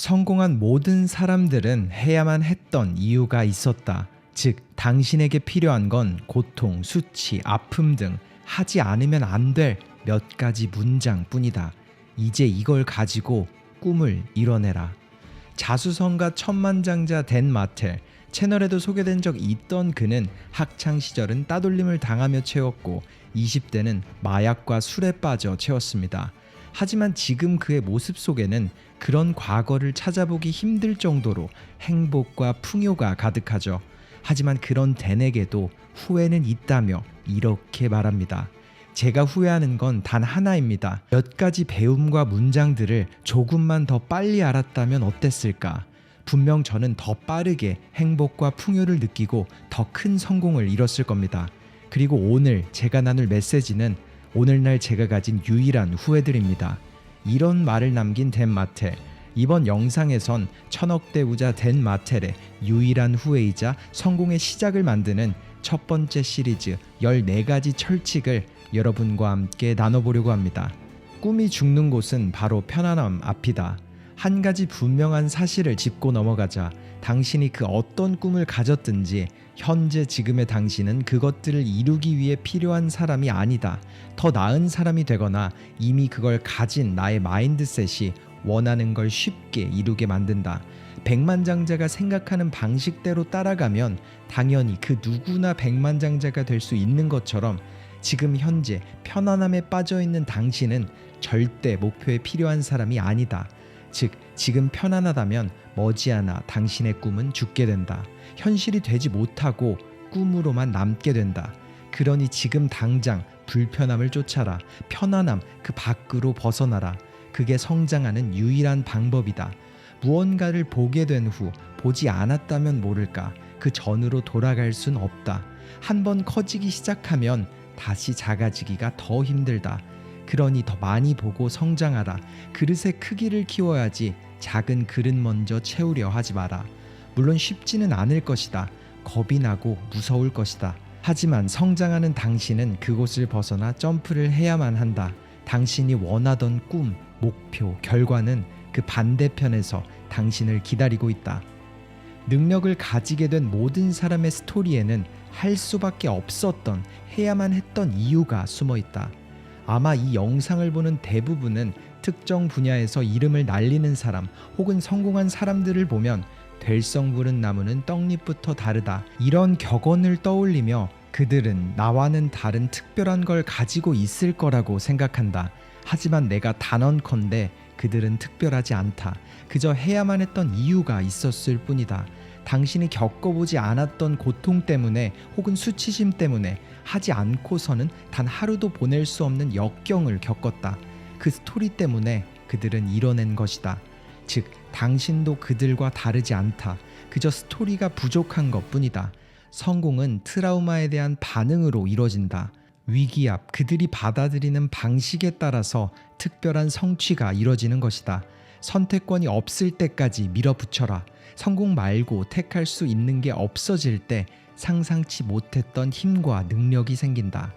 성공한 모든 사람들은 해야만 했던 이유가 있었다. 즉, 당신에게 필요한 건 고통, 수치, 아픔 등 하지 않으면 안 될 몇 가지 문장뿐이다. 이제 이걸 가지고 꿈을 이뤄내라. 자수성가 천만장자 댄 마텔. 채널에도 소개된 적 있던 그는 학창 시절은 따돌림을 당하며 채웠고 20대는 마약과 술에 빠져 채웠습니다. 하지만 지금 그의 모습 속에는 그런 과거를 찾아보기 힘들 정도로 행복과 풍요가 가득하죠. 하지만 그런 댄에게도 후회는 있다며 이렇게 말합니다. 제가 후회하는 건 단 하나입니다. 몇 가지 배움과 문장들을 조금만 더 빨리 알았다면 어땠을까? 분명 저는 더 빠르게 행복과 풍요를 느끼고 더 큰 성공을 이뤘을 겁니다. 그리고 오늘 제가 나눌 메시지는 오늘날 제가 가진 유일한 후회들입니다. 이런 말을 남긴 댄 마텔. 이번 영상에선 천억대 부자 댄 마텔의 유일한 후회이자 성공의 시작을 만드는 첫 번째 시리즈 14가지 철칙을 여러분과 함께 나눠보려고 합니다. 꿈이 죽는 곳은 바로 편안함 앞이다. 한 가지 분명한 사실을 짚고 넘어가자. 당신이 그 어떤 꿈을 가졌든지 현재 지금의 당신은 그것들을 이루기 위해 필요한 사람이 아니다. 더 나은 사람이 되거나 이미 그걸 가진 나의 마인드셋이 원하는 걸 쉽게 이루게 만든다. 백만장자가 생각하는 방식대로 따라가면 당연히 그 누구나 백만장자가 될 수 있는 것처럼 지금 현재 편안함에 빠져있는 당신은 절대 목표에 필요한 사람이 아니다. 즉, 지금 편안하다면 머지않아 당신의 꿈은 죽게 된다. 현실이 되지 못하고 꿈으로만 남게 된다. 그러니 지금 당장 불편함을 쫓아라. 편안함 그 밖으로 벗어나라. 그게 성장하는 유일한 방법이다. 무언가를 보게 된 후 보지 않았다면 모를까. 그 전으로 돌아갈 순 없다. 한번 커지기 시작하면 다시 작아지기가 더 힘들다. 그러니 더 많이 보고 성장하라. 그릇의 크기를 키워야지 작은 그릇 먼저 채우려 하지 마라. 물론 쉽지는 않을 것이다. 겁이 나고 무서울 것이다. 하지만 성장하는 당신은 그곳을 벗어나 점프를 해야만 한다. 당신이 원하던 꿈, 목표, 결과는 그 반대편에서 당신을 기다리고 있다. 능력을 가지게 된 모든 사람의 스토리에는 할 수밖에 없었던, 해야만 했던 이유가 숨어 있다. 아마 이 영상을 보는 대부분은 특정 분야에서 이름을 날리는 사람 혹은 성공한 사람들을 보면 될성 부른 나무는 떡잎부터 다르다, 이런 격언을 떠올리며 그들은 나와는 다른 특별한 걸 가지고 있을 거라고 생각한다. 하지만 내가 단언컨대 그들은 특별하지 않다. 그저 해야만 했던 이유가 있었을 뿐이다. 당신이 겪어보지 않았던 고통 때문에 혹은 수치심 때문에 하지 않고서는 단 하루도 보낼 수 없는 역경을 겪었다. 그 스토리 때문에 그들은 이뤄낸 것이다. 즉, 당신도 그들과 다르지 않다. 그저 스토리가 부족한 것뿐이다. 성공은 트라우마에 대한 반응으로 이루어진다. 위기 앞 그들이 받아들이는 방식에 따라서 특별한 성취가 이루어지는 것이다. 선택권이 없을 때까지 밀어붙여라. 성공 말고 택할 수 있는 게 없어질 때 상상치 못했던 힘과 능력이 생긴다.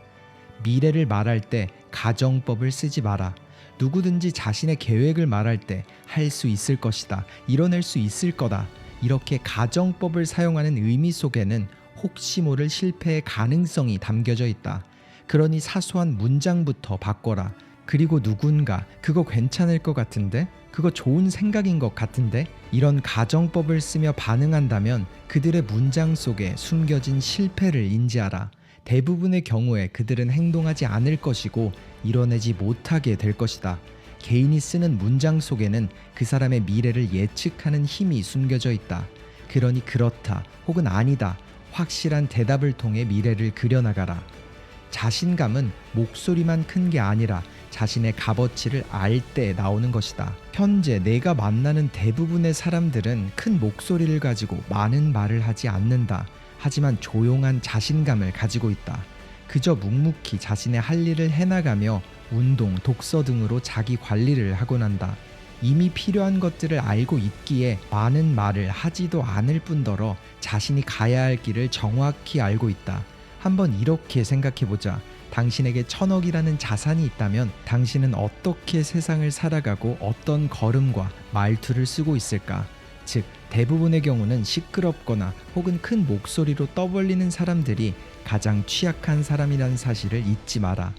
미래를 말할 때 가정법을 쓰지 마라. 누구든지 자신의 계획을 말할 때 할 수 있을 것이다. 이뤄낼 수 있을 거다. 이렇게 가정법을 사용하는 의미 속에는 혹시 모를 실패의 가능성이 담겨져 있다. 그러니 사소한 문장부터 바꿔라. 그리고 누군가 그거 괜찮을 것 같은데? 그거 좋은 생각인 것 같은데? 이런 가정법을 쓰며 반응한다면 그들의 문장 속에 숨겨진 실패를 인지하라. 대부분의 경우에 그들은 행동하지 않을 것이고 이뤄내지 못하게 될 것이다. 개인이 쓰는 문장 속에는 그 사람의 미래를 예측하는 힘이 숨겨져 있다. 그러니 그렇다 혹은 아니다, 확실한 대답을 통해 미래를 그려나가라. 자신감은 목소리만 큰 게 아니라 자신의 값어치를 알 때 나오는 것이다. 현재 내가 만나는 대부분의 사람들은 큰 목소리를 가지고 많은 말을 하지 않는다. 하지만 조용한 자신감을 가지고 있다. 그저 묵묵히 자신의 할 일을 해나가며 운동, 독서 등으로 자기 관리를 하곤 한다. 이미 필요한 것들을 알고 있기에 많은 말을 하지도 않을 뿐더러 자신이 가야 할 길을 정확히 알고 있다. 한번 이렇게 생각해보자. 당신에게 1,000억이라는 자산이 있다면 당신은 어떻게 세상을 살아가고 어떤 걸음과 말투를 쓰고 있을까? 즉, 대부분의 경우는 시끄럽거나 혹은 큰 목소리로 떠벌리는 사람들이 가장 취약한 사람이라는 사실을 잊지 마라.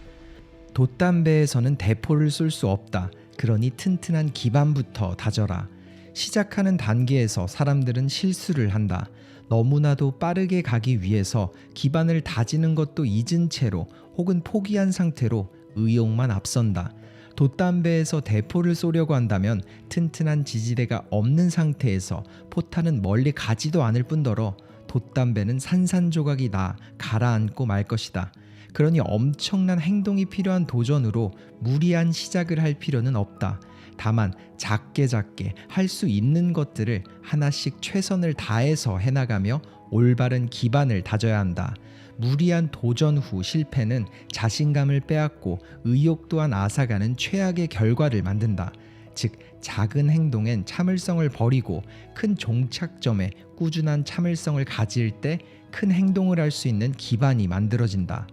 돛담배에서는 대포를 쏠 수 없다. 그러니 튼튼한 기반부터 다져라. 시작하는 단계에서 사람들은 실수를 한다. 너무나도 빠르게 가기 위해서 기반을 다지는 것도 잊은 채로 혹은 포기한 상태로 의욕만 앞선다. 돛담배에서 대포를 쏘려고 한다면 튼튼한 지지대가 없는 상태에서 포탄은 멀리 가지도 않을 뿐더러 돛담배는 산산조각이 나 가라앉고 말 것이다. 그러니 엄청난 행동이 필요한 도전으로 무리한 시작을 할 필요는 없다. 다만 작게 할 수 있는 것들을 하나씩 최선을 다해서 해나가며 올바른 기반을 다져야 한다. 무리한 도전 후 실패는 자신감을 빼앗고 의욕 또한 앗아가는 최악의 결과를 만든다. 즉, 작은 행동엔 참을성을 버리고 큰 종착점에 꾸준한 참을성을 가질 때 큰 행동을 할 수 있는 기반이 만들어진다.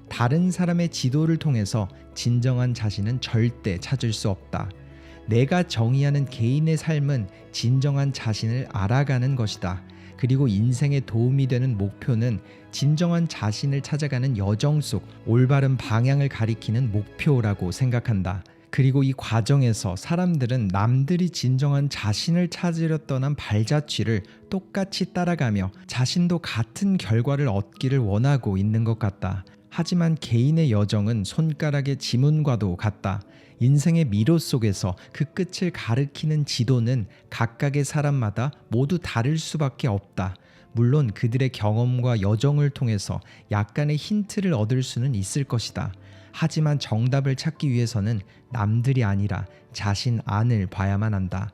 다른 사람의 지도를 통해서 진정한 자신은 절대 찾을 수 없다. 내가 정의하는 개인의 삶은 진정한 자신을 알아가는 것이다. 그리고 인생에 도움이 되는 목표는 진정한 자신을 찾아가는 여정 속 올바른 방향을 가리키는 목표라고 생각한다. 그리고 이 과정에서 사람들은 남들이 진정한 자신을 찾으려 떠난 발자취를 똑같이 따라가며 자신도 같은 결과를 얻기를 원하고 있는 것 같다. 하지만 개인의 여정은 손가락의 지문과도 같다. 인생의 미로 속에서 그 끝을 가리키는 지도는 각각의 사람마다 모두 다를 수밖에 없다. 물론 그들의 경험과 여정을 통해서 약간의 힌트를 얻을 수는 있을 것이다. 하지만 정답을 찾기 위해서는 남들이 아니라 자신 안을 봐야만 한다.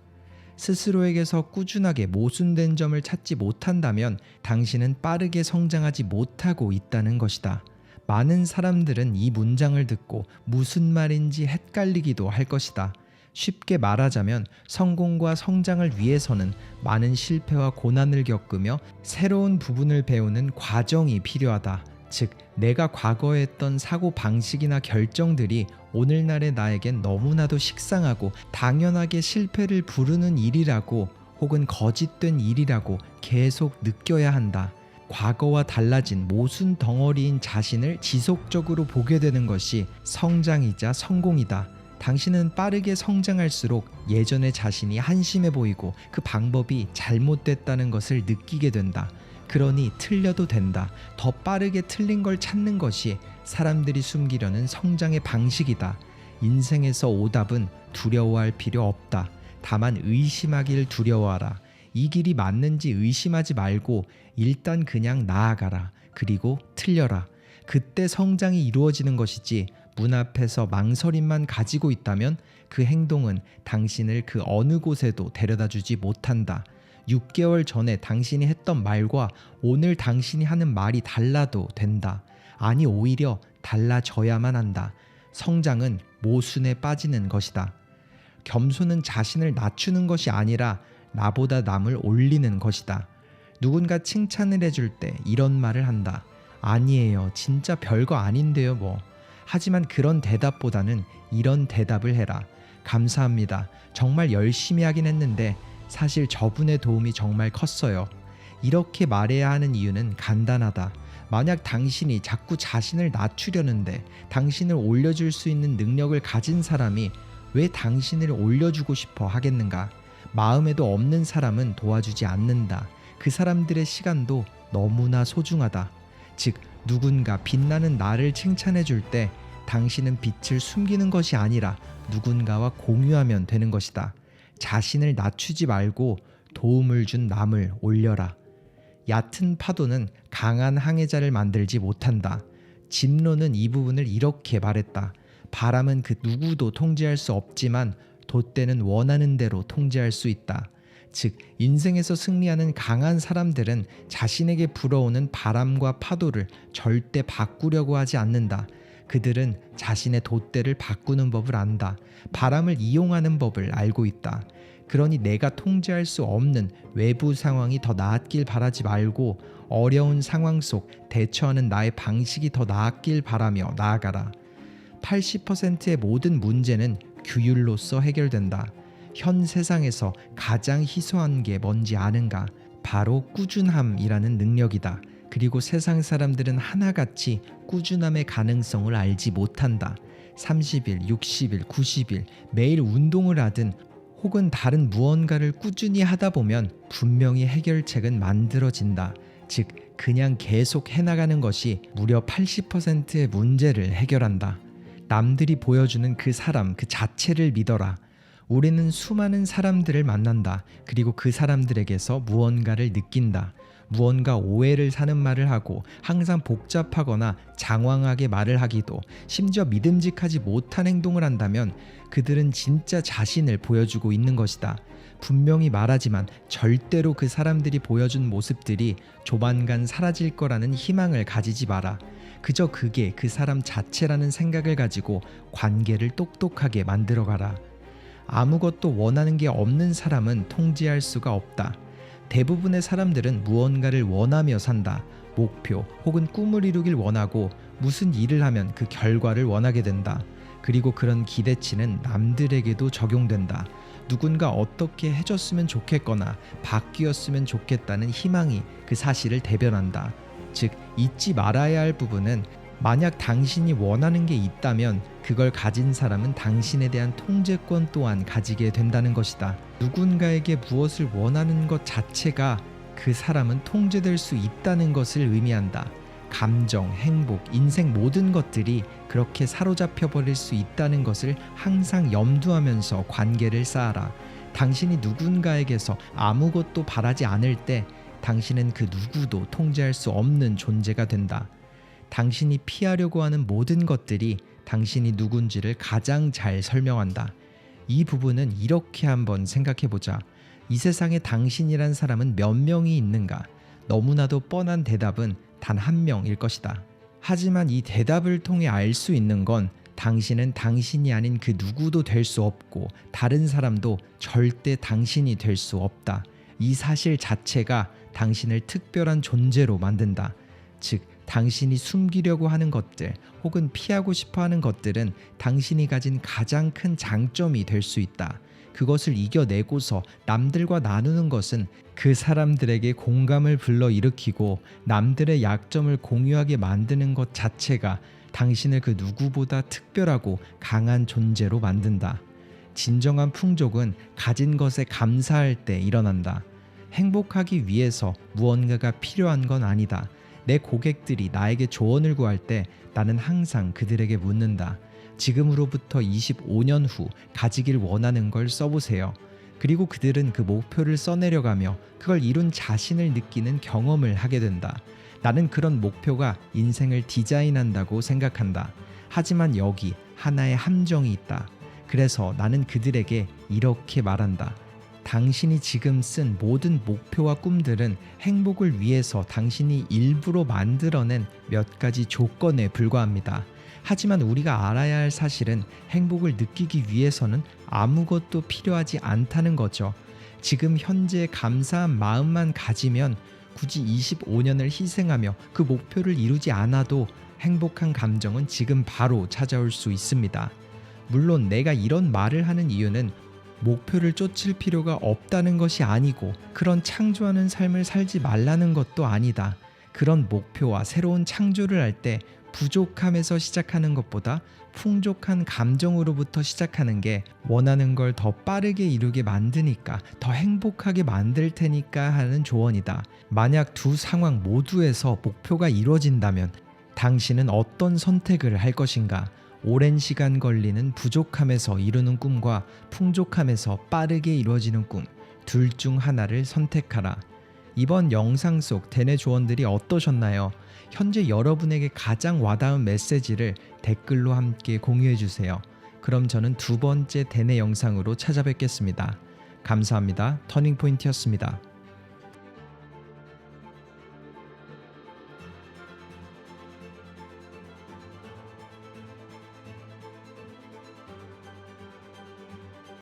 스스로에게서 꾸준하게 모순된 점을 찾지 못한다면 당신은 빠르게 성장하지 못하고 있다는 것이다. 많은 사람들은 이 문장을 듣고 무슨 말인지 헷갈리기도 할 것이다. 쉽게 말하자면 성공과 성장을 위해서는 많은 실패와 고난을 겪으며 새로운 부분을 배우는 과정이 필요하다. 즉, 내가 과거에 했던 사고 방식이나 결정들이 오늘날의 나에겐 너무나도 식상하고 당연하게 실패를 부르는 일이라고 혹은 거짓된 일이라고 계속 느껴야 한다. 과거와 달라진 모순 덩어리인 자신을 지속적으로 보게 되는 것이 성장이자 성공이다. 당신은 빠르게 성장할수록 예전의 자신이 한심해 보이고 그 방법이 잘못됐다는 것을 느끼게 된다. 그러니 틀려도 된다. 더 빠르게 틀린 걸 찾는 것이 사람들이 숨기려는 성장의 방식이다. 인생에서 오답은 두려워할 필요 없다. 다만 의심하길 두려워하라. 이 길이 맞는지 의심하지 말고 일단 그냥 나아가라. 그리고 틀려라. 그때 성장이 이루어지는 것이지 문 앞에서 망설임만 가지고 있다면 그 행동은 당신을 그 어느 곳에도 데려다 주지 못한다. 6개월 전에 당신이 했던 말과 오늘 당신이 하는 말이 달라도 된다. 아니, 오히려 달라져야만 한다. 성장은 모순에 빠지는 것이다. 겸손은 자신을 낮추는 것이 아니라 나보다 남을 올리는 것이다. 누군가 칭찬을 해줄 때 이런 말을 한다. 아니에요. 진짜 별거 아닌데요 뭐. 하지만 그런 대답보다는 이런 대답을 해라. 감사합니다. 정말 열심히 하긴 했는데 사실 저분의 도움이 정말 컸어요. 이렇게 말해야 하는 이유는 간단하다. 만약 당신이 자꾸 자신을 낮추려는데 당신을 올려줄 수 있는 능력을 가진 사람이 왜 당신을 올려주고 싶어 하겠는가? 마음에도 없는 사람은 도와주지 않는다. 그 사람들의 시간도 너무나 소중하다. 즉, 누군가 빛나는 나를 칭찬해 줄 때 당신은 빛을 숨기는 것이 아니라 누군가와 공유하면 되는 것이다. 자신을 낮추지 말고 도움을 준 남을 올려라. 얕은 파도는 강한 항해자를 만들지 못한다. 진로는 이 부분을 이렇게 말했다. 바람은 그 누구도 통제할 수 없지만 돛대는 원하는 대로 통제할 수 있다. 즉, 인생에서 승리하는 강한 사람들은 자신에게 불어오는 바람과 파도를 절대 바꾸려고 하지 않는다. 그들은 자신의 돛대를 바꾸는 법을 안다. 바람을 이용하는 법을 알고 있다. 그러니 내가 통제할 수 없는 외부 상황이 더 나았길 바라지 말고 어려운 상황 속 대처하는 나의 방식이 더 나았길 바라며 나아가라. 80%의 모든 문제는 규율로서 해결된다. 현 세상에서 가장 희소한 게 뭔지 아는가? 바로 꾸준함이라는 능력이다. 그리고 세상 사람들은 하나같이 꾸준함의 가능성을 알지 못한다. 30일, 60일, 90일 매일 운동을 하든 혹은 다른 무언가를 꾸준히 하다 보면 분명히 해결책은 만들어진다. 즉 그냥 계속 해나가는 것이 무려 80%의 문제를 해결한다. 남들이 보여주는 그 사람 그 자체를 믿어라. 우리는 수많은 사람들을 만난다. 그리고 그 사람들에게서 무언가를 느낀다. 무언가 오해를 사는 말을 하고 항상 복잡하거나 장황하게 말을 하기도 심지어 믿음직하지 못한 행동을 한다면 그들은 진짜 자신을 보여주고 있는 것이다. 분명히 말하지만 절대로 그 사람들이 보여준 모습들이 조만간 사라질 거라는 희망을 가지지 마라. 그저 그게 그 사람 자체라는 생각을 가지고 관계를 똑똑하게 만들어가라. 아무것도 원하는 게 없는 사람은 통제할 수가 없다. 대부분의 사람들은 무언가를 원하며 산다. 목표 혹은 꿈을 이루길 원하고 무슨 일을 하면 그 결과를 원하게 된다. 그리고 그런 기대치는 남들에게도 적용된다. 누군가 어떻게 해줬으면 좋겠거나 바뀌었으면 좋겠다는 희망이 그 사실을 대변한다. 즉 잊지 말아야 할 부분은 만약 당신이 원하는 게 있다면 그걸 가진 사람은 당신에 대한 통제권 또한 가지게 된다는 것이다. 누군가에게 무엇을 원하는 것 자체가 그 사람은 통제될 수 있다는 것을 의미한다. 감정, 행복, 인생 모든 것들이 그렇게 사로잡혀 버릴 수 있다는 것을 항상 염두하면서 관계를 쌓아라. 당신이 누군가에게서 아무것도 바라지 않을 때 당신은 그 누구도 통제할 수 없는 존재가 된다. 당신이 피하려고 하는 모든 것들이 당신이 누군지를 가장 잘 설명한다. 이 부분은 이렇게 한번 생각해보자. 이 세상에 당신이란 사람은 몇 명이 있는가? 너무나도 뻔한 대답은 단 한 명일 것이다. 하지만 이 대답을 통해 알 수 있는 건 당신은 당신이 아닌 그 누구도 될 수 없고 다른 사람도 절대 당신이 될 수 없다. 이 사실 자체가 당신을 특별한 존재로 만든다. 즉 당신이 숨기려고 하는 것들 혹은 피하고 싶어 하는 것들은 당신이 가진 가장 큰 장점이 될 수 있다. 그것을 이겨내고서 남들과 나누는 것은 그 사람들에게 공감을 불러일으키고 남들의 약점을 공유하게 만드는 것 자체가 당신을 그 누구보다 특별하고 강한 존재로 만든다. 진정한 풍족은 가진 것에 감사할 때 일어난다. 행복하기 위해서 무언가가 필요한 건 아니다. 내 고객들이 나에게 조언을 구할 때 나는 항상 그들에게 묻는다. 지금으로부터 25년 후 가지길 원하는 걸 써보세요. 그리고 그들은 그 목표를 써내려가며 그걸 이룬 자신을 느끼는 경험을 하게 된다. 나는 그런 목표가 인생을 디자인한다고 생각한다. 하지만 여기 하나의 함정이 있다. 그래서 나는 그들에게 이렇게 말한다. 당신이 지금 쓴 모든 목표와 꿈들은 행복을 위해서 당신이 일부러 만들어낸 몇 가지 조건에 불과합니다. 하지만 우리가 알아야 할 사실은 행복을 느끼기 위해서는 아무것도 필요하지 않다는 거죠. 지금 현재 감사한 마음만 가지면 굳이 25년을 희생하며 그 목표를 이루지 않아도 행복한 감정은 지금 바로 찾아올 수 있습니다. 물론 내가 이런 말을 하는 이유는 목표를 쫓을 필요가 없다는 것이 아니고 그런 창조하는 삶을 살지 말라는 것도 아니다. 그런 목표와 새로운 창조를 할 때 부족함에서 시작하는 것보다 풍족한 감정으로부터 시작하는 게 원하는 걸 더 빠르게 이루게 만드니까 더 행복하게 만들 테니까 하는 조언이다. 만약 두 상황 모두에서 목표가 이루어진다면 당신은 어떤 선택을 할 것인가? 오랜 시간 걸리는 부족함에서 이루는 꿈과 풍족함에서 빠르게 이루어지는 꿈, 둘 중 하나를 선택하라. 이번 영상 속 대내 조언들이 어떠셨나요? 현재 여러분에게 가장 와닿은 메시지를 댓글로 함께 공유해 주세요. 그럼 저는 두 번째 대내 영상으로 찾아뵙겠습니다. 감사합니다. 터닝포인트였습니다.